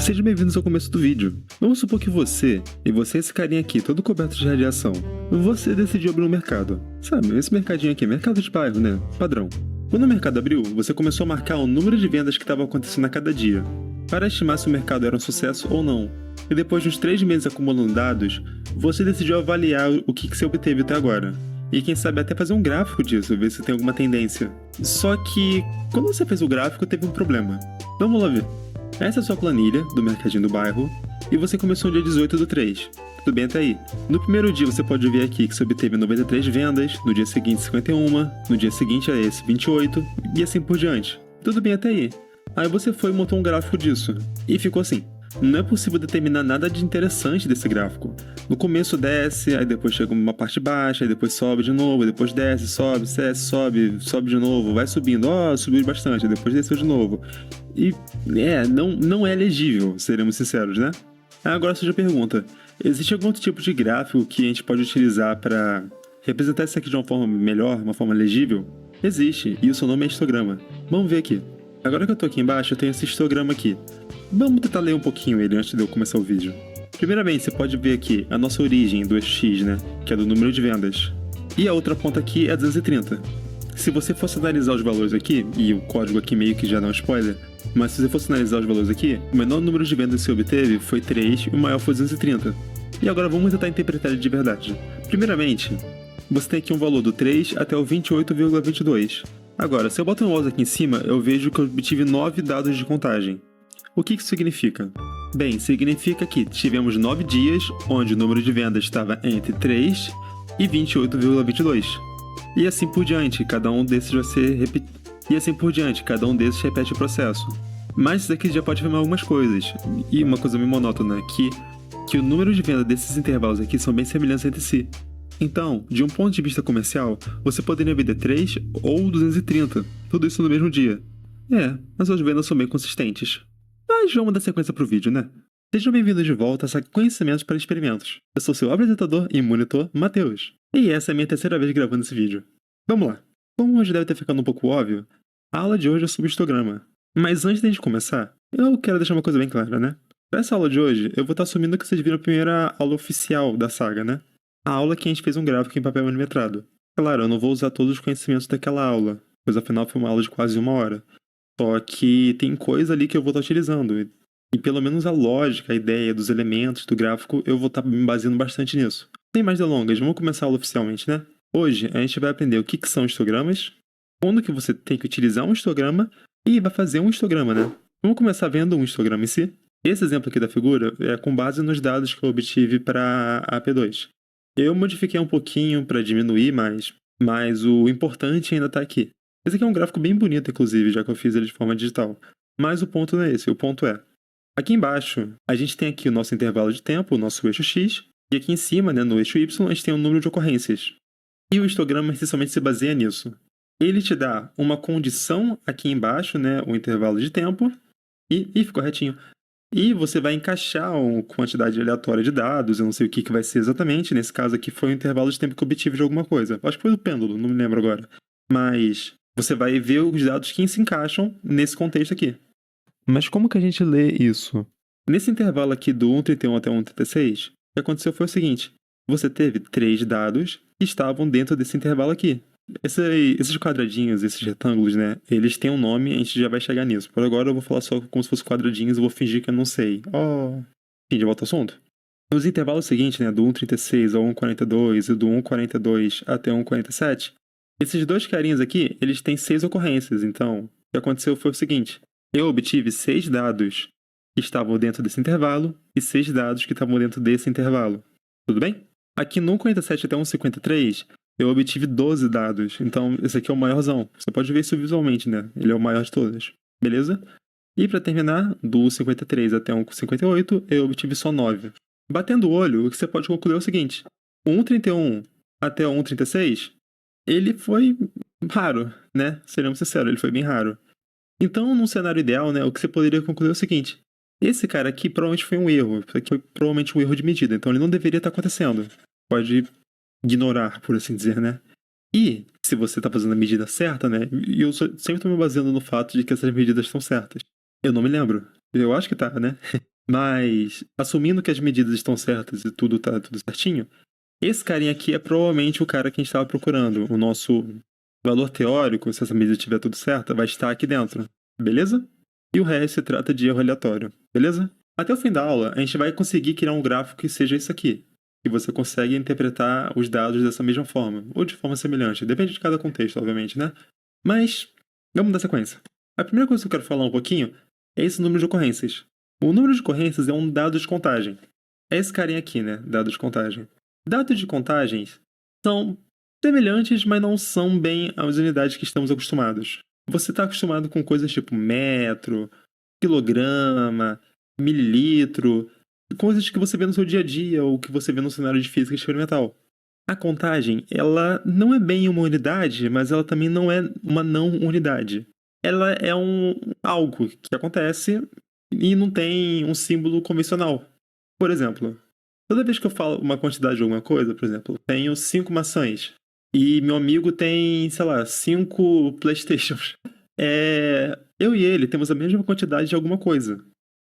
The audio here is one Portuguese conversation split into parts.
Sejam bem-vindos ao começo do vídeo. Vamos supor que você esse carinha aqui, todo coberto de radiação, você decidiu abrir um mercado. Sabe, esse mercadinho aqui, mercado de bairro, né? Padrão. Quando o mercado abriu, você começou a marcar o número de vendas que estavam acontecendo a cada dia, para estimar se o mercado era um sucesso ou não. E depois de uns 3 meses acumulando dados, você decidiu avaliar o que você obteve até agora. E quem sabe até fazer um gráfico disso, ver se tem alguma tendência. Só que, quando você fez o gráfico, teve um problema. Vamos lá ver. Essa é a sua planilha do mercadinho do bairro, e você começou no dia 18/3. Tudo bem até aí? No primeiro dia você pode ver aqui que você obteve 93 vendas, no dia seguinte 51, no dia seguinte é esse 28, e assim por diante. Tudo bem até aí. Aí você foi e montou um gráfico disso, e ficou assim. Não é possível determinar nada de interessante desse gráfico. No começo desce, aí depois chega uma parte baixa, aí depois sobe de novo, depois desce, sobe, sobe de novo, vai subindo, subiu bastante, depois desceu de novo. E, não é legível, seremos sinceros, né? Agora surge a pergunta, existe algum outro tipo de gráfico que a gente pode utilizar para representar isso aqui de uma forma melhor, uma forma legível? Existe, e o seu nome é histograma. Vamos ver aqui. Agora que eu tô aqui embaixo, eu tenho esse histograma aqui. Vamos tentar ler um pouquinho ele antes de eu começar o vídeo. Primeiramente, você pode ver aqui a nossa origem do eixo X, né? Que é do número de vendas. E a outra ponta aqui é 230. Se você fosse analisar os valores aqui, e o código aqui meio que já dá um spoiler, mas se você fosse analisar os valores aqui, o menor número de vendas que você obteve foi 3 e o maior foi 230. E agora vamos tentar interpretar ele de verdade. Primeiramente, você tem aqui um valor do 3 até o 28,22. Agora, se eu boto um mouse aqui em cima, eu vejo que eu obtive 9 dados de contagem. O que isso significa? Bem, significa que tivemos 9 dias onde o número de vendas estava entre 3 e 28,22. E assim por diante, cada um desses repete o processo. Mas isso aqui já pode afirmar algumas coisas. E uma coisa meio monótona, que o número de venda desses intervalos aqui são bem semelhantes entre si. Então, de um ponto de vista comercial, você poderia vender 3 ou 230, tudo isso no mesmo dia. As suas vendas são bem consistentes. Mas vamos dar sequência pro vídeo, né? Sejam bem-vindos de volta a Conhecimentos para Experimentos. Eu sou seu apresentador e monitor, Matheus. E essa é a minha terceira vez gravando esse vídeo. Vamos lá. Como hoje deve ter ficado um pouco óbvio, a aula de hoje é sobre histograma. Mas antes de a gente começar, eu quero deixar uma coisa bem clara, né? Para essa aula de hoje, eu vou estar assumindo que vocês viram a primeira aula oficial da saga, né? A aula que a gente fez um gráfico em papel milimetrado. Claro, eu não vou usar todos os conhecimentos daquela aula, pois afinal foi uma aula de quase 1 hora. Só que tem coisa ali que eu vou estar utilizando. E pelo menos a lógica, a ideia dos elementos do gráfico, eu vou estar me baseando bastante nisso. Sem mais delongas, vamos começar a aula oficialmente, né? Hoje a gente vai aprender o que são histogramas, quando que você tem que utilizar um histograma e vai fazer um histograma, né? Vamos começar vendo um histograma em si. Esse exemplo aqui da figura é com base nos dados que eu obtive para a AP2. Eu modifiquei um pouquinho para diminuir, mas o importante ainda está aqui. Esse aqui é um gráfico bem bonito, inclusive, já que eu fiz ele de forma digital. Mas o ponto não é esse, o ponto é... Aqui embaixo, a gente tem aqui o nosso intervalo de tempo, o nosso eixo X, e aqui em cima, né, no eixo Y, a gente tem o número de ocorrências. E o histograma essencialmente se baseia nisso. Ele te dá uma condição aqui embaixo, né, o intervalo de tempo, e ficou retinho. E você vai encaixar uma quantidade aleatória de dados, eu não sei o que vai ser exatamente, nesse caso aqui foi o intervalo de tempo que eu obtive de alguma coisa. Acho que foi do pêndulo, não me lembro agora. Mas você vai ver os dados que se encaixam nesse contexto aqui. Mas como que a gente lê isso? Nesse intervalo aqui do 1,31 até 1,36, o que aconteceu foi o seguinte. Você teve 3 dados que estavam dentro desse intervalo aqui. Esses quadradinhos, esses retângulos, né? Eles têm um nome, a gente já vai chegar nisso. Por agora eu vou falar só como se fossem quadradinhos e vou fingir que eu não sei. Enfim, de volta ao assunto. Nos intervalos seguintes, né? Do 1,36 ao 1,42 e do 1,42 até 1,47, esses dois carinhas aqui, eles têm 6 ocorrências. Então, o que aconteceu foi o seguinte. Eu obtive 6 dados que estavam dentro desse intervalo e 6 dados que estavam dentro desse intervalo. Tudo bem? Aqui no 1,47 até 1,53, eu obtive 12 dados. Então, esse aqui é o maiorzão. Você pode ver isso visualmente, né? Ele é o maior de todos. Beleza? E para terminar, do 1,53 até 1,58, eu obtive só 9. Batendo o olho, o que você pode concluir é o seguinte. O 1,31 até o 1,36, ele foi raro, né? Seremos sinceros, ele foi bem raro. Então, num cenário ideal, né, o que você poderia concluir é o seguinte. Esse cara aqui provavelmente foi um erro. Isso aqui foi provavelmente um erro de medida. Então, ele não deveria estar acontecendo. Pode ignorar, por assim dizer, né? E, se você está fazendo a medida certa, né? E eu sempre estou me baseando no fato de que essas medidas estão certas. Eu não me lembro. Eu acho que tá, né? Mas, assumindo que as medidas estão certas e tudo tá tudo certinho, esse carinha aqui é provavelmente o cara que a gente estava procurando. O nosso valor teórico, se essa medida estiver tudo certa, vai estar aqui dentro. Beleza? E o resto se trata de erro aleatório. Beleza? Até o fim da aula, a gente vai conseguir criar um gráfico que seja isso aqui. E você consegue interpretar os dados dessa mesma forma, ou de forma semelhante. Depende de cada contexto, obviamente, né? Mas, vamos dar sequência. A primeira coisa que eu quero falar um pouquinho é esse número de ocorrências. O número de ocorrências é um dado de contagem. É esse carinha aqui, né? Dado de contagem. Dados de contagens são semelhantes, mas não são bem as unidades que estamos acostumados. Você está acostumado com coisas tipo metro, quilograma, mililitro, coisas que você vê no seu dia a dia ou que você vê no cenário de física experimental. A contagem, ela não é bem uma unidade, mas ela também não é uma não unidade. Ela é algo que acontece e não tem um símbolo convencional. Por exemplo, toda vez que eu falo uma quantidade de alguma coisa, por exemplo, eu tenho 5 maçãs e meu amigo tem, sei lá, 5 Playstations. Eu e ele temos a mesma quantidade de alguma coisa.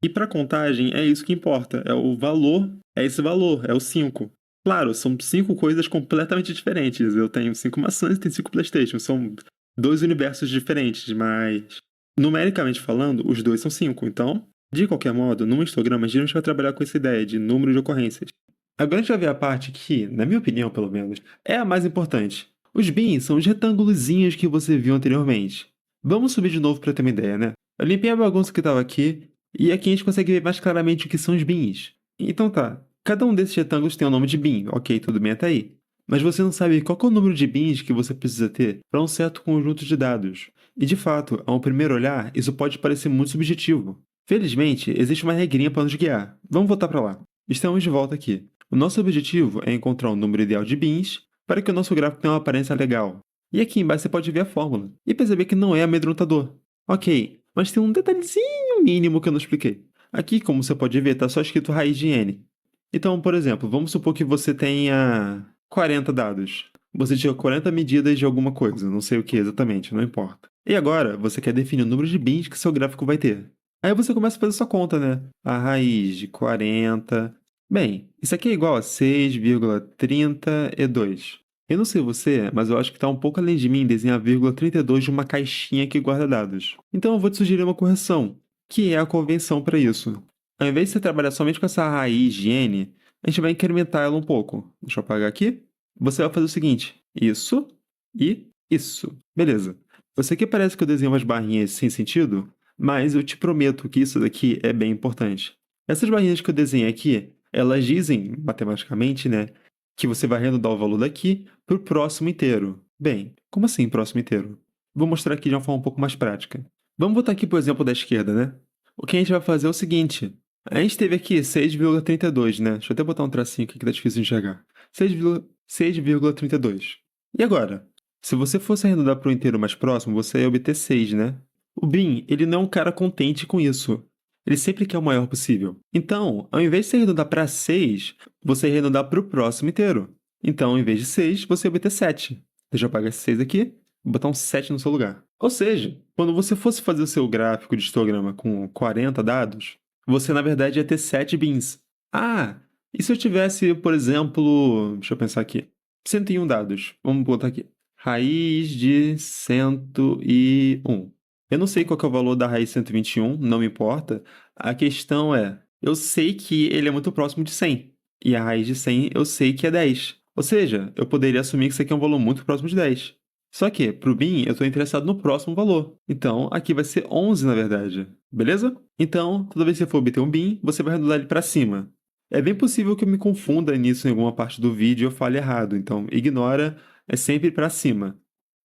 E para contagem é isso que importa, é o valor, é esse valor, é o 5. Claro, são 5 coisas completamente diferentes. Eu tenho 5 maçãs e tenho 5 Playstations, são 2 universos diferentes, mas numericamente falando, os dois são 5. Então, de qualquer modo, no histograma, a gente vai trabalhar com essa ideia de número de ocorrências. Agora a gente vai ver a parte que, na minha opinião pelo menos, é a mais importante. Os bins são os retângulozinhos que você viu anteriormente. Vamos subir de novo para ter uma ideia, né? Eu limpei a bagunça que estava aqui, e aqui a gente consegue ver mais claramente o que são os bins. Então tá, cada um desses retângulos tem o nome de bin, ok, tudo bem até aí. Mas você não sabe qual é o número de bins que você precisa ter para um certo conjunto de dados. E de fato, a um primeiro olhar, isso pode parecer muito subjetivo. Felizmente, existe uma regrinha para nos guiar. Vamos voltar para lá. Estamos de volta aqui. O nosso objetivo é encontrar um número ideal de bins para que o nosso gráfico tenha uma aparência legal. E aqui embaixo você pode ver a fórmula e perceber que não é amedrontador. Ok, mas tem um detalhezinho mínimo que eu não expliquei. Aqui, como você pode ver, está só escrito raiz de n. Então, por exemplo, vamos supor que você tenha 40 dados. Você tirou 40 medidas de alguma coisa, não sei o que exatamente, não importa. E agora, você quer definir o número de bins que seu gráfico vai ter. Aí você começa a fazer sua conta, né? A raiz de 40... Bem, isso aqui é igual a 6,32. Eu não sei você, mas eu acho que está um pouco além de mim desenhar a vírgula 32 de uma caixinha que guarda dados. Então eu vou te sugerir uma correção, que é a convenção para isso. Ao invés de você trabalhar somente com essa raiz de n, a gente vai incrementar ela um pouco. Deixa eu apagar aqui. Você vai fazer o seguinte, isso e isso. Beleza. Eu sei que parece que eu desenho umas barrinhas sem sentido, mas eu te prometo que isso daqui é bem importante. Essas barrinhas que eu desenhei aqui, elas dizem, matematicamente, né, que você vai arredondar o valor daqui para o próximo inteiro. Bem, como assim próximo inteiro? Vou mostrar aqui de uma forma um pouco mais prática. Vamos botar aqui, por exemplo, da esquerda, né? O que a gente vai fazer é o seguinte. A gente teve aqui 6,32, né? Deixa eu até botar um tracinho aqui que tá difícil de enxergar. 6,32. E agora? Se você fosse arredondar para o inteiro mais próximo, você ia obter 6, né? O bin, ele não é um cara contente com isso. Ele sempre quer o maior possível. Então, ao invés de você arredondar para 6, você ia arredondar para o próximo inteiro. Então, ao invés de 6, você ia obter 7. Deixa eu apagar esse 6 aqui, vou botar um 7 no seu lugar. Ou seja, quando você fosse fazer o seu gráfico de histograma com 40 dados, você na verdade ia ter 7 bins. Ah, e se eu tivesse, por exemplo, deixa eu pensar aqui, 101 dados. Vamos botar aqui. Raiz de 101. Eu não sei qual que é o valor da raiz 121, não me importa. A questão é, eu sei que ele é muito próximo de 100. E a raiz de 100 eu sei que é 10. Ou seja, eu poderia assumir que isso aqui é um valor muito próximo de 10. Só que, para o bin, eu estou interessado no próximo valor. Então, aqui vai ser 11, na verdade. Beleza? Então, toda vez que você for obter um bin, você vai arredondar ele para cima. É bem possível que eu me confunda nisso em alguma parte do vídeo e eu fale errado. Então, ignora, é sempre para cima.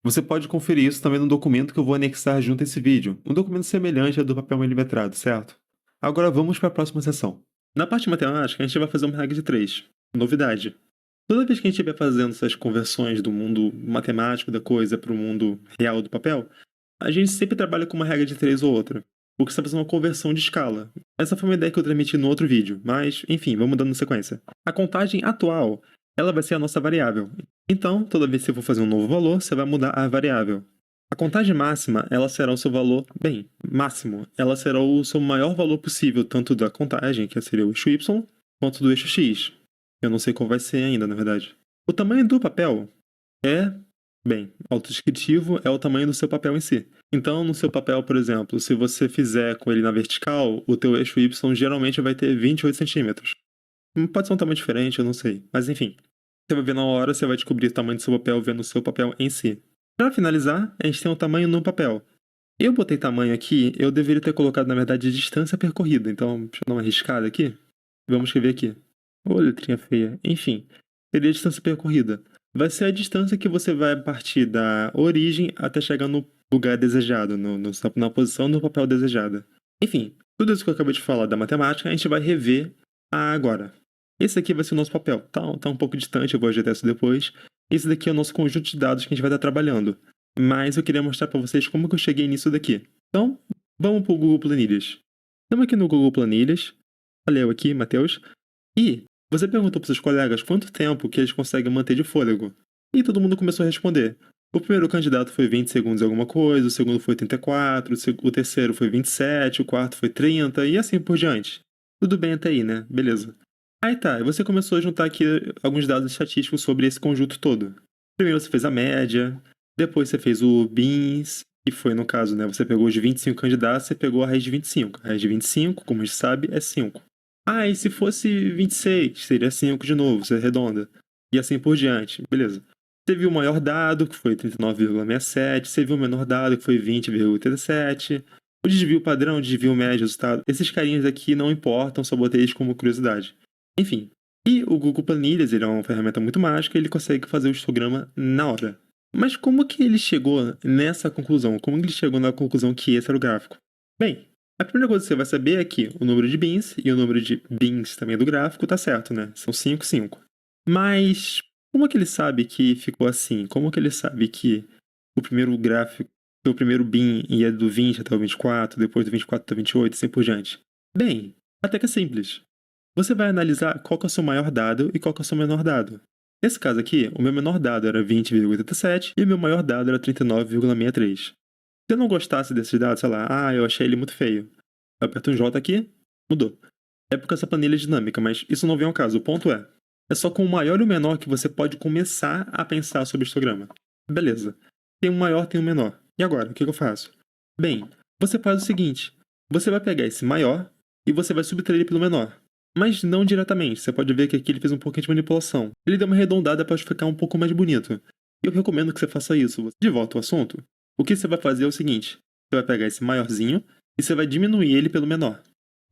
Você pode conferir isso também no documento que eu vou anexar junto a esse vídeo. Um documento semelhante ao do papel milimetrado, certo? Agora vamos para a próxima seção. Na parte matemática, a gente vai fazer uma regra de 3. Novidade. Toda vez que a gente estiver fazendo essas conversões do mundo matemático da coisa para o mundo real do papel, a gente sempre trabalha com uma regra de 3 ou outra, porque você está fazendo uma conversão de escala. Essa foi uma ideia que eu transmiti no outro vídeo, mas, enfim, vamos dando sequência. A contagem atual, ela vai ser a nossa variável. Então, toda vez que você for fazer um novo valor, você vai mudar a variável. A contagem máxima, ela será o seu valor, bem, máximo. Ela será o seu maior valor possível, tanto da contagem, que seria o eixo Y, quanto do eixo X. Eu não sei qual vai ser ainda, na verdade. O tamanho do papel é, bem, autodescritivo, é o tamanho do seu papel em si. Então, no seu papel, por exemplo, se você fizer com ele na vertical, o teu eixo Y geralmente vai ter 28 centímetros. Pode ser um tamanho diferente, eu não sei. Mas enfim, você vai ver na hora, você vai descobrir o tamanho do seu papel vendo o seu papel em si. Para finalizar, a gente tem o tamanho no papel. Eu botei tamanho aqui, eu deveria ter colocado, na verdade, distância percorrida. Então, deixa eu dar uma arriscada aqui. Vamos escrever aqui. Ô, letrinha feia. Enfim, seria a distância percorrida. Vai ser a distância que você vai partir da origem até chegar no lugar desejado, na posição do papel desejada. Enfim, tudo isso que eu acabei de falar da matemática, a gente vai rever agora. Esse aqui vai ser o nosso papel. Tá um pouco distante, eu vou ajeitar isso depois. Esse daqui é o nosso conjunto de dados que a gente vai estar trabalhando. Mas eu queria mostrar para vocês como que eu cheguei nisso daqui. Então, vamos para o Google Planilhas. Estamos aqui no Google Planilhas. Olha eu aqui, Matheus. E você perguntou para seus colegas quanto tempo que eles conseguem manter de fôlego. E todo mundo começou a responder. O primeiro candidato foi 20 segundos e alguma coisa, o segundo foi 34, o terceiro foi 27, o quarto foi 30 e assim por diante. Tudo bem até aí, né? Beleza. Aí tá, você começou a juntar aqui alguns dados estatísticos sobre esse conjunto todo. Primeiro você fez a média, depois você fez o BINS, que foi no caso, né? Você pegou os 25 candidatos, você pegou a raiz de 25. A raiz de 25, como a gente sabe, é 5. Ah, e se fosse 26, seria 5 de novo, você arredonda. E assim por diante, beleza. Você viu o maior dado, que foi 39,67, você viu o menor dado, que foi 20,37. O desvio padrão, o desvio médio, resultado. Esses carinhas aqui não importam, só botei eles como curiosidade. Enfim, e o Google Planilhas, ele é uma ferramenta muito mágica, ele consegue fazer o histograma na hora. Mas como que ele chegou nessa conclusão? Como ele chegou na conclusão que esse era o gráfico? Bem, a primeira coisa que você vai saber é que o número de bins e o número de bins também do gráfico tá certo, né? São 5, 5. Mas como que ele sabe que ficou assim? Como que ele sabe que o primeiro gráfico, o primeiro bin ia do 20 até o 24, depois do 24 até o 28 e assim por diante? Bem, até que é simples. Você vai analisar qual que é o seu maior dado e qual que é o seu menor dado. Nesse caso aqui, o meu menor dado era 20,87 e o meu maior dado era 39,63. Se eu não gostasse desses dados, sei lá, eu achei ele muito feio. Eu aperto um J aqui, mudou. É porque essa planilha é dinâmica, mas isso não vem ao caso. O ponto é só com o maior e o menor que você pode começar a pensar sobre o histograma. Beleza. Tem um maior, tem um menor. E agora, o que eu faço? Bem, você faz o seguinte. Você vai pegar esse maior e você vai subtrair ele pelo menor. Mas não diretamente, você pode ver que aqui ele fez um pouquinho de manipulação. Ele deu uma arredondada para ficar um pouco mais bonito. E eu recomendo que você faça isso. De volta ao assunto, o que você vai fazer é o seguinte. Você vai pegar esse maiorzinho e você vai diminuir ele pelo menor.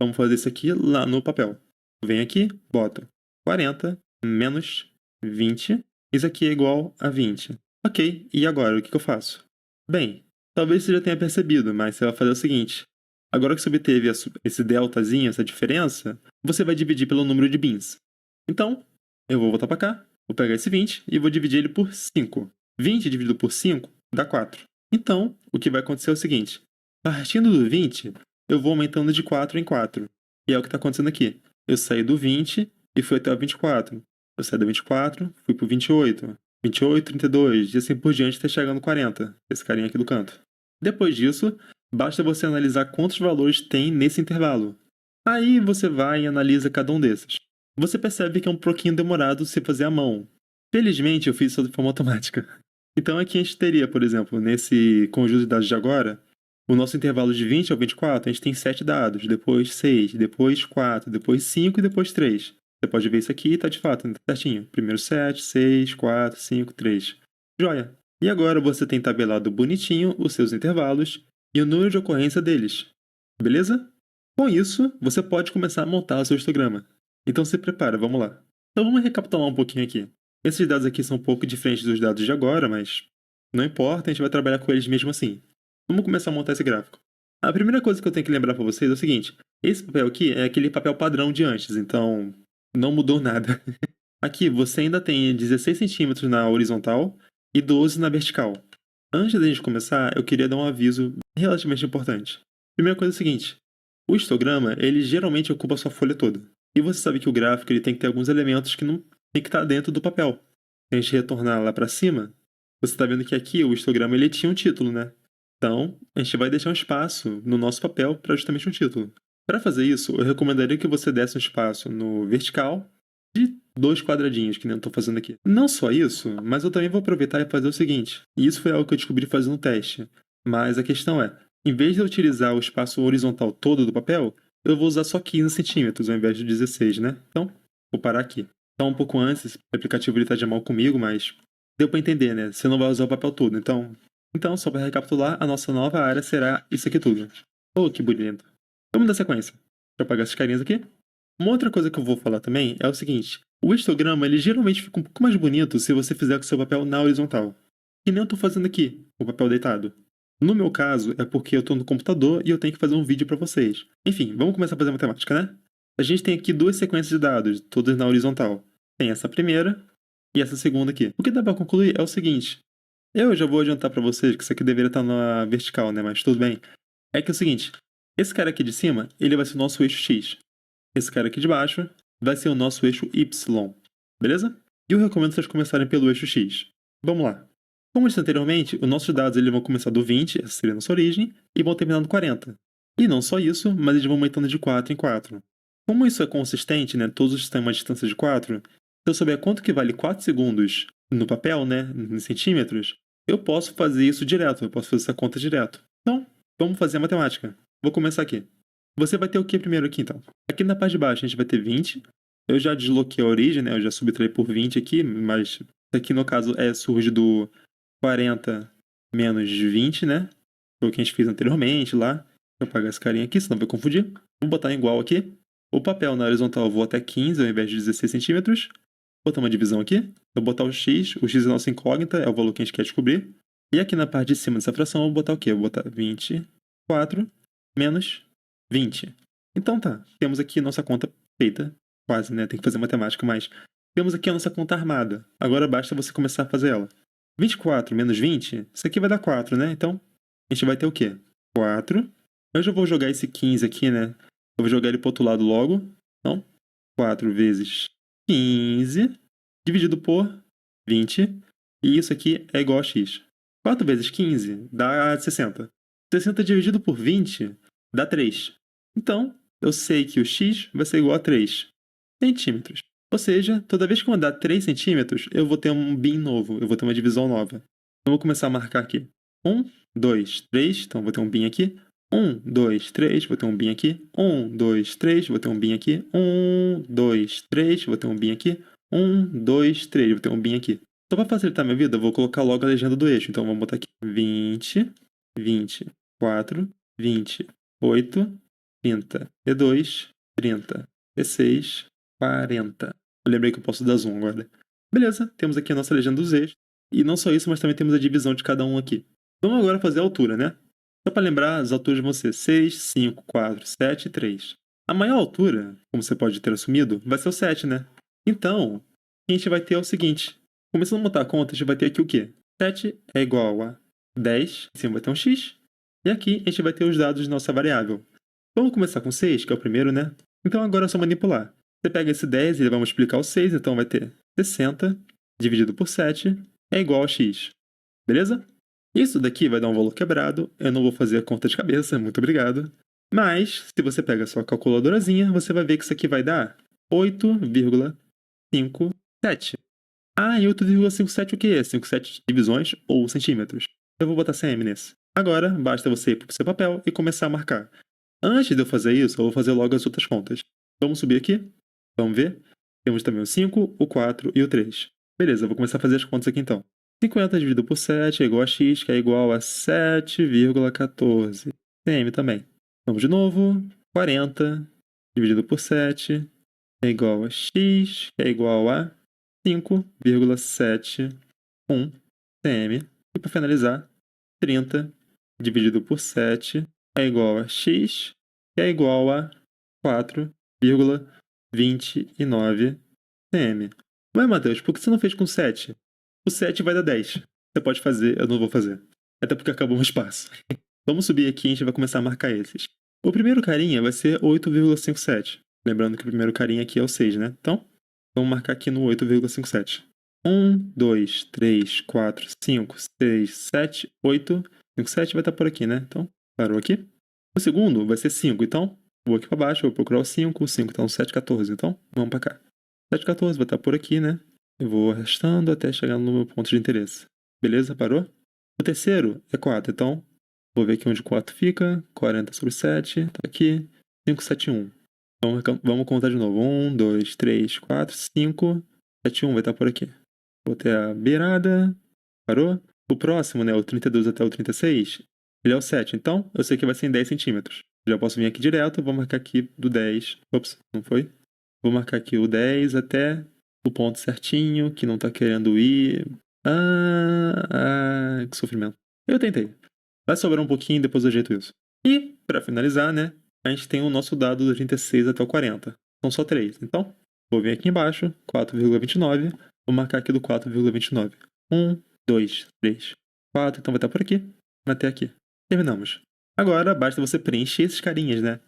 Vamos fazer isso aqui lá no papel. Vem aqui, bota 40 menos 20. Isso aqui é igual a 20. Ok, e agora o que eu faço? Bem, talvez você já tenha percebido, mas você vai fazer o seguinte. Agora que você obteve esse deltazinho, essa diferença, você vai dividir pelo número de bins. Então, eu vou voltar para cá, vou pegar esse 20 e vou dividir ele por 5. 20 dividido por 5 dá 4. Então, o que vai acontecer é o seguinte. Partindo do 20, eu vou aumentando de 4 em 4. E é o que está acontecendo aqui. Eu saí do 20 e fui até o 24. Eu saí do 24, fui para o 28. 28, 32, e assim por diante até chegar no 40. Esse carinha aqui do canto. Depois disso, basta você analisar quantos valores tem nesse intervalo. Aí você vai e analisa cada um desses. Você percebe que é um pouquinho demorado se fazer à mão. Felizmente, eu fiz isso de forma automática. Então aqui a gente teria, por exemplo, nesse conjunto de dados de agora, o nosso intervalo de 20 ao 24, a gente tem 7 dados, depois 6, depois 4, depois 5 e depois 3. Você pode ver isso aqui e tá de fato, tá certinho. Primeiro 7, 6, 4, 5, 3. Joia! E agora você tem tabelado bonitinho os seus intervalos e o número de ocorrência deles. Beleza? Com isso, você pode começar a montar o seu histograma. Então se prepara, vamos lá. Então vamos recapitular um pouquinho aqui. Esses dados aqui são um pouco diferentes dos dados de agora, mas não importa, a gente vai trabalhar com eles mesmo assim. Vamos começar a montar esse gráfico. A primeira coisa que eu tenho que lembrar para vocês é o seguinte. Esse papel aqui é aquele papel padrão de antes, então não mudou nada. Aqui você ainda tem 16 centímetros na horizontal e 12 na vertical. Antes da gente começar, eu queria dar um aviso relativamente importante. Primeira coisa é o seguinte. O histograma, ele geralmente ocupa a sua folha toda. E você sabe que o gráfico ele tem que ter alguns elementos que não tem que estar dentro do papel. Se a gente retornar lá para cima, você tá vendo que aqui o histograma ele tinha um título, né? Então, a gente vai deixar um espaço no nosso papel para justamente um título. Para fazer isso, eu recomendaria que você desse um espaço no vertical de 2 quadradinhos, que nem eu estou fazendo aqui. Não só isso, mas eu também vou aproveitar e fazer o seguinte. E isso foi algo que eu descobri fazendo um teste. Mas a questão é, em vez de eu utilizar o espaço horizontal todo do papel, eu vou usar só 15 centímetros ao invés de 16, né? Então, vou parar aqui. Então, um pouco antes, o aplicativo está de mal comigo, mas deu para entender, né? Você não vai usar o papel todo. Então só para recapitular, a nossa nova área será isso aqui tudo. Oh, que bonito. Vamos dar sequência. Deixa eu apagar essas carinhas aqui. Uma outra coisa que eu vou falar também é o seguinte. O histograma, ele geralmente fica um pouco mais bonito se você fizer com o seu papel na horizontal. Que nem eu tô fazendo aqui, o papel deitado. No meu caso, é porque eu tô no computador e eu tenho que fazer um vídeo para vocês. Enfim, vamos começar a fazer matemática, né? A gente tem aqui duas sequências de dados, todas na horizontal. Tem essa primeira e essa segunda aqui. O que dá para concluir é o seguinte. Eu já vou adiantar para vocês que isso aqui deveria estar na vertical, né? Mas tudo bem. É que é o seguinte. Esse cara aqui de cima, ele vai ser o nosso eixo X. Esse cara aqui de baixo vai ser o nosso eixo Y. Beleza? E eu recomendo vocês começarem pelo eixo X. Vamos lá. Como eu disse anteriormente, os nossos dados eles vão começar do 20, essa seria a nossa origem, e vão terminar no 40. E não só isso, mas eles vão aumentando de 4 em 4. Como isso é consistente, né? Todos os têm uma distância de 4. Se eu souber quanto que vale 4 segundos no papel, né? Em centímetros, eu posso fazer isso direto. Eu posso fazer essa conta direto. Então, vamos fazer a matemática. Vou começar aqui. Você vai ter o que primeiro aqui, então? Aqui na parte de baixo a gente vai ter 20. Eu já desloquei a origem, né? Eu já subtraí por 20 aqui, mas aqui no caso surge do 40 menos 20, né? Foi o que a gente fez anteriormente lá. Deixa eu apagar esse carinha aqui, senão vai confundir. Vou botar igual aqui. O papel na horizontal eu vou até 15 ao invés de 16 centímetros. Vou botar uma divisão aqui. Eu vou botar o x é a nossa incógnita, é o valor que a gente quer descobrir. E aqui na parte de cima dessa fração eu vou botar o quê? Eu vou botar 24 menos 20. Então tá, temos aqui nossa conta feita. Quase, né? Tem que fazer matemática, mas temos aqui a nossa conta armada. Agora basta você começar a fazer ela. 24 menos 20, isso aqui vai dar 4, né? Então, a gente vai ter o quê? 4. Eu já vou jogar esse 15 aqui, né? Eu vou jogar ele pro outro lado logo. Então, 4 vezes 15 dividido por 20. E isso aqui é igual a x. 4 vezes 15 dá 60. 60 dividido por 20 dá 3. Então, eu sei que o x vai ser igual a 3 centímetros. Ou seja, toda vez que eu andar 3 centímetros, eu vou ter um bin novo, eu vou ter uma divisão nova. Então, eu vou começar a marcar aqui. 1, 2, 3, então vou ter um bin aqui. 1, 2, 3, vou ter um bin aqui. 1, 2, 3, vou ter um bin aqui. 1, 2, 3, vou ter um bin aqui. 1, 2, 3, vou ter um bin aqui. Só para facilitar minha vida, eu vou colocar logo a legenda do eixo. Então vamos botar aqui 20, 24, 28, 32, 36, 40. Eu lembrei que eu posso dar zoom agora. Beleza, temos aqui a nossa legenda dos eixos. E não só isso, mas também temos a divisão de cada um aqui. Vamos agora fazer a altura, né? Só para lembrar, as alturas vão ser 6, 5, 4, 7 e 3. A maior altura, como você pode ter assumido, vai ser o 7, né? Então, o que a gente vai ter é o seguinte. Começando a montar a conta, a gente vai ter aqui o quê? 7 é igual a 10, em cima vai ter um x. E aqui a gente vai ter os dados de nossa variável. Vamos começar com 6, que é o primeiro, né? Então agora é só manipular. Você pega esse 10 e ele vai multiplicar o 6, então vai ter 60 dividido por 7 é igual a x. Beleza? Isso daqui vai dar um valor quebrado, eu não vou fazer a conta de cabeça, muito obrigado. Mas, se você pega a sua calculadorazinha, você vai ver que isso aqui vai dar 8,57. Ah, e 8,57 o quê? 57 divisões ou centímetros. Eu vou botar cm nesse. Agora, basta você ir para o seu papel e começar a marcar. Antes de eu fazer isso, eu vou fazer logo as outras contas. Vamos subir aqui. Vamos ver. Temos também o 5, o 4 e o 3. Beleza, eu vou começar a fazer as contas aqui então. 50 dividido por 7 é igual a x, que é igual a 7,14. cm também. Vamos de novo. 40 dividido por 7 é igual a x, que é igual a 5,71 cm. E para finalizar, 30 dividido por 7 é igual a x, que é igual a 4,29 cm. Ué, Matheus, por que você não fez com 7? O 7 vai dar 10. Você pode fazer, eu não vou fazer. Até porque acabou o espaço. Vamos subir aqui e a gente vai começar a marcar esses. O primeiro carinha vai ser 8,57. Lembrando que o primeiro carinha aqui é o 6, né? Então, vamos marcar aqui no 8,57. 1, 2, 3, 4, 5, 6, 7, 8. 5, 7 vai estar por aqui, né? Então, parou aqui. O segundo vai ser 5, então vou aqui para baixo, vou procurar o 5. O 5 está no 7, 14, então vamos para cá. 7, 14 vai estar por aqui, né? Eu vou arrastando até chegar no meu ponto de interesse. Beleza? Parou? O terceiro é 4, então vou ver aqui onde 4 fica. 40 sobre 7, tá aqui. 5, 7, 1. Vamos contar de novo. 1, 2, 3, 4, 5, 7, 1 vai estar por aqui. Vou até a beirada. Parou? O próximo, né, o 32 até o 36, ele é o 7. Então, eu sei que vai ser em 10 centímetros. Já posso vir aqui direto, vou marcar aqui do 10. Ops, não foi? Vou marcar aqui o 10 até o ponto certinho, que não tá querendo ir. Que sofrimento. Eu tentei. Vai sobrar um pouquinho, depois eu ajeito isso. E, para finalizar, né, a gente tem o nosso dado do 36 até o 40. São só 3. Então, vou vir aqui embaixo, 4,29. Vou marcar aqui do 4,29. 1, 2, 3, 4. Então vai estar por aqui, até aqui. Terminamos. Agora, basta você preencher esses carinhas, né?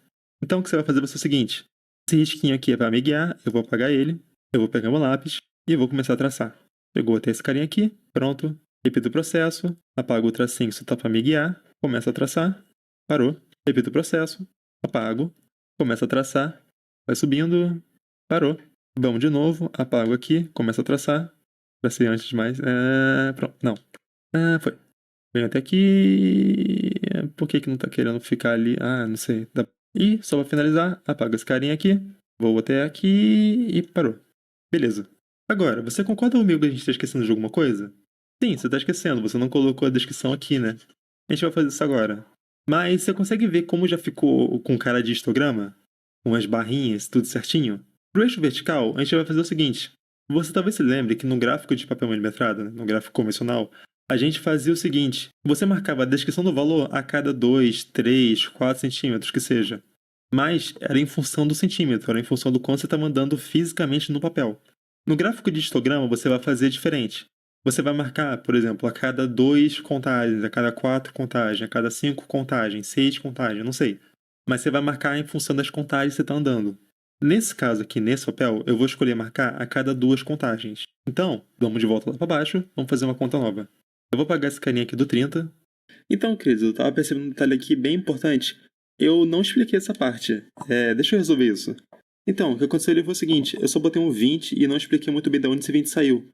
Então, o que você vai fazer vai ser o seguinte. Esse risquinho aqui é para me guiar, eu vou apagar ele. Eu vou pegar meu lápis e vou começar a traçar. Pegou até esse carinha aqui, pronto. Repito o processo, apago o tracinho, isso tá para me guiar. Começa a traçar, parou. Repito o processo, apago, começa a traçar, vai subindo, parou. Vamos de novo, apago aqui, começa a traçar. Tracei antes demais. Pronto, não. Foi. Venho até aqui. Por que não tá querendo ficar ali? Não sei. E, só pra finalizar, apago esse carinha aqui. Vou até aqui e parou. Beleza. Agora, você concorda comigo que a gente tá esquecendo de alguma coisa? Sim, você tá esquecendo. Você não colocou a descrição aqui, né? A gente vai fazer isso agora. Mas você consegue ver como já ficou com cara de histograma? Com as barrinhas, tudo certinho? Pro eixo vertical, a gente vai fazer o seguinte. Você talvez se lembre que no gráfico de papel milimetrado, né, no gráfico convencional, a gente fazia o seguinte. Você marcava a descrição do valor a cada 2, 3, 4 centímetros, que seja. Mas era em função do centímetro, era em função do quanto você está mandando fisicamente no papel. No gráfico de histograma, você vai fazer diferente. Você vai marcar, por exemplo, a cada 2 contagens, a cada 4 contagens, a cada 5 contagens, 6 contagens, não sei. Mas você vai marcar em função das contagens que você está andando. Nesse caso aqui, nesse papel, eu vou escolher marcar a cada 2 contagens. Então, vamos de volta lá para baixo, vamos fazer uma conta nova. Eu vou apagar esse carinha aqui do 30. Então, queridos, eu estava percebendo um detalhe aqui bem importante. Eu não expliquei essa parte. Deixa eu resolver isso. Então, o que aconteceu ali foi o seguinte, eu só botei um 20 e não expliquei muito bem de onde esse 20 saiu.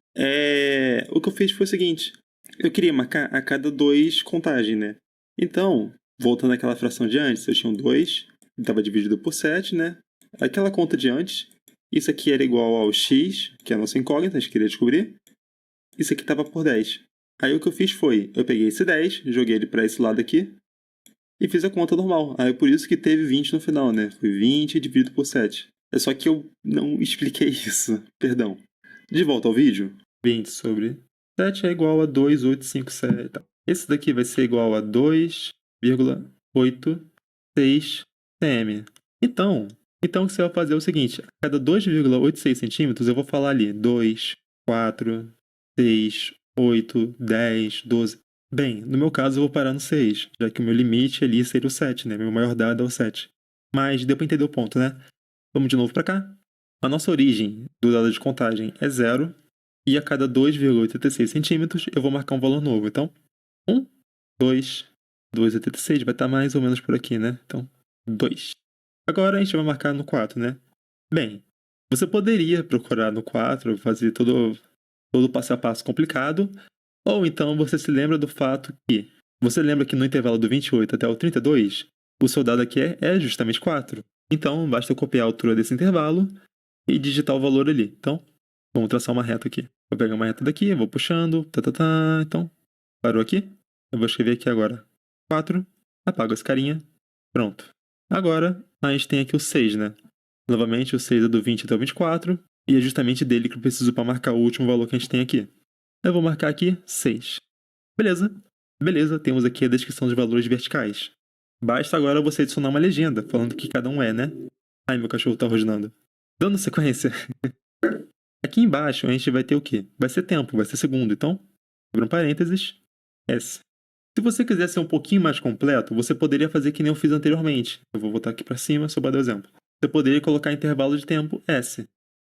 O que eu fiz foi o seguinte, eu queria marcar a cada 2 contagens, né? Então, voltando àquela fração de antes, eu tinha um 2, estava dividido por 7, né? Aquela conta de antes, isso aqui era igual ao x, que é a nossa incógnita, a gente queria descobrir. Isso aqui estava por 10. Aí o que eu fiz foi, eu peguei esse 10, joguei ele para esse lado aqui, e fiz a conta normal. Aí por isso que teve 20 no final, né? Foi 20 dividido por 7. É só que eu não expliquei isso. Perdão. De volta ao vídeo. 20 sobre 7 é igual a 2,857. Esse daqui vai ser igual a 2,86 cm. Então, o que você vai fazer é o seguinte. A cada 2,86 centímetros, eu vou falar ali 2, 4, 6, 8, 10, 12... Bem, no meu caso eu vou parar no 6, já que o meu limite ali seria o 7, né? Meu maior dado é o 7. Mas deu pra entender o ponto, né? Vamos de novo para cá. A nossa origem do dado de contagem é 0. E a cada 2,86 centímetros eu vou marcar um valor novo. Então, 1, 2, 2,86 vai estar mais ou menos por aqui, né? Então, 2. Agora a gente vai marcar no 4, né? Bem, você poderia procurar no 4, fazer todo o passo a passo complicado, ou então você se lembra do fato que você lembra que no intervalo do 28 até o 32, o seu dado aqui é justamente 4. Então, basta eu copiar a altura desse intervalo e digitar o valor ali. Então, vamos traçar uma reta aqui. Vou pegar uma reta daqui, vou puxando, Então, parou aqui. Eu vou escrever aqui agora 4, apago esse carinha, pronto. Agora, a gente tem aqui o 6, né? Novamente, o 6 é do 20 até o 24, e é justamente dele que eu preciso para marcar o último valor que a gente tem aqui. Eu vou marcar aqui 6. Beleza, temos aqui a descrição dos valores verticais. Basta agora você adicionar uma legenda, falando que cada um é, né? Ai, meu cachorro tá rosnando. Dando sequência. Aqui embaixo a gente vai ter o quê? Vai ser tempo, vai ser segundo. Então, abre um parênteses, S. Se você quiser ser um pouquinho mais completo, você poderia fazer que nem eu fiz anteriormente. Eu vou voltar aqui para cima, só para dar o exemplo. Você poderia colocar intervalo de tempo S.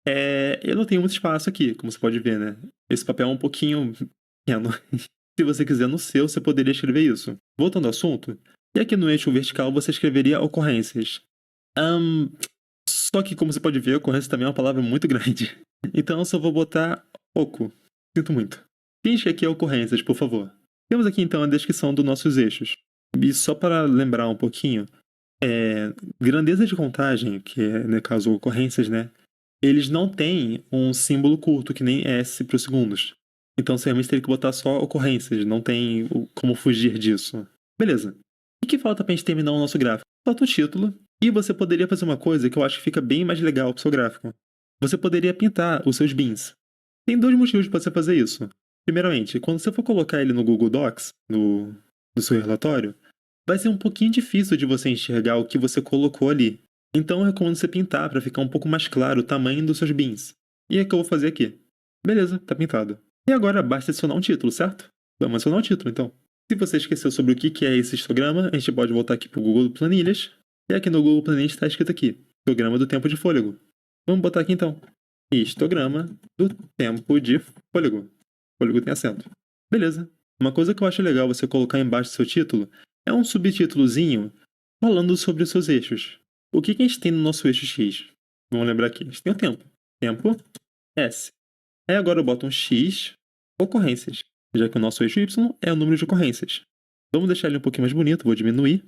Eu não tenho muito espaço aqui, como você pode ver, né? Esse papel é um pouquinho pequeno. Se você quiser no seu, você poderia escrever isso. Voltando ao assunto, e aqui no eixo vertical você escreveria ocorrências. Só que, como você pode ver, ocorrência também é uma palavra muito grande. Então eu só vou botar oco. Sinto muito. Finge que aqui é ocorrências, por favor. Temos aqui então a descrição dos nossos eixos. E só para lembrar um pouquinho, grandeza de contagem, que é, no caso, ocorrências, né? Eles não têm um símbolo curto, que nem S para os segundos. Então você realmente teria que botar só ocorrências, não tem como fugir disso. Beleza. O que falta pra gente terminar o nosso gráfico? Falta o título, e você poderia fazer uma coisa que eu acho que fica bem mais legal pro seu gráfico. Você poderia pintar os seus bins. Tem dois motivos para você fazer isso. Primeiramente, quando você for colocar ele no Google Docs, no seu relatório, vai ser um pouquinho difícil de você enxergar o que você colocou ali. Então eu recomendo você pintar para ficar um pouco mais claro o tamanho dos seus bins. E é o que eu vou fazer aqui. Beleza, tá pintado. E agora basta adicionar um título, certo? Vamos adicionar um título, então. Se você esqueceu sobre o que é esse histograma, a gente pode voltar aqui para o Google Planilhas. E aqui no Google Planilhas está escrito aqui, histograma do tempo de fôlego. Vamos botar aqui então, histograma do tempo de fôlego. Fôlego tem acento. Beleza. Uma coisa que eu acho legal você colocar embaixo do seu título é um subtítulozinho falando sobre os seus eixos. O que a gente tem no nosso eixo X? Vamos lembrar aqui, a gente tem o tempo. Tempo, S. Aí agora eu boto um X, ocorrências, já que o nosso eixo Y é o número de ocorrências. Vamos deixar ele um pouquinho mais bonito, vou diminuir.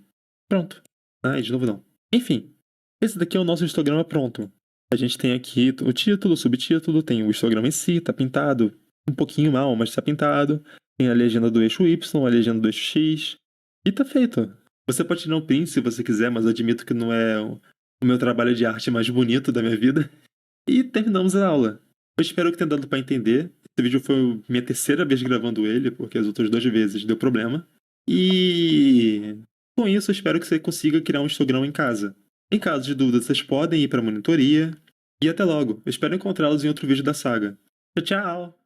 Pronto. E de novo não. Enfim, esse daqui é o nosso histograma pronto. A gente tem aqui o título, o subtítulo, tem o histograma em si, tá pintado. Um pouquinho mal, mas tá pintado. Tem a legenda do eixo Y, a legenda do eixo X. E tá feito. Você pode tirar um print se você quiser, mas eu admito que não é o meu trabalho de arte mais bonito da minha vida. E terminamos a aula. Eu espero que tenha dado pra entender. Esse vídeo foi minha terceira vez gravando ele, porque as outras 2 vezes deu problema. E com isso, eu espero que você consiga criar um histograma em casa. Em caso de dúvida, vocês podem ir para a monitoria. E até logo. Eu espero encontrá-los em outro vídeo da saga. Tchau, tchau!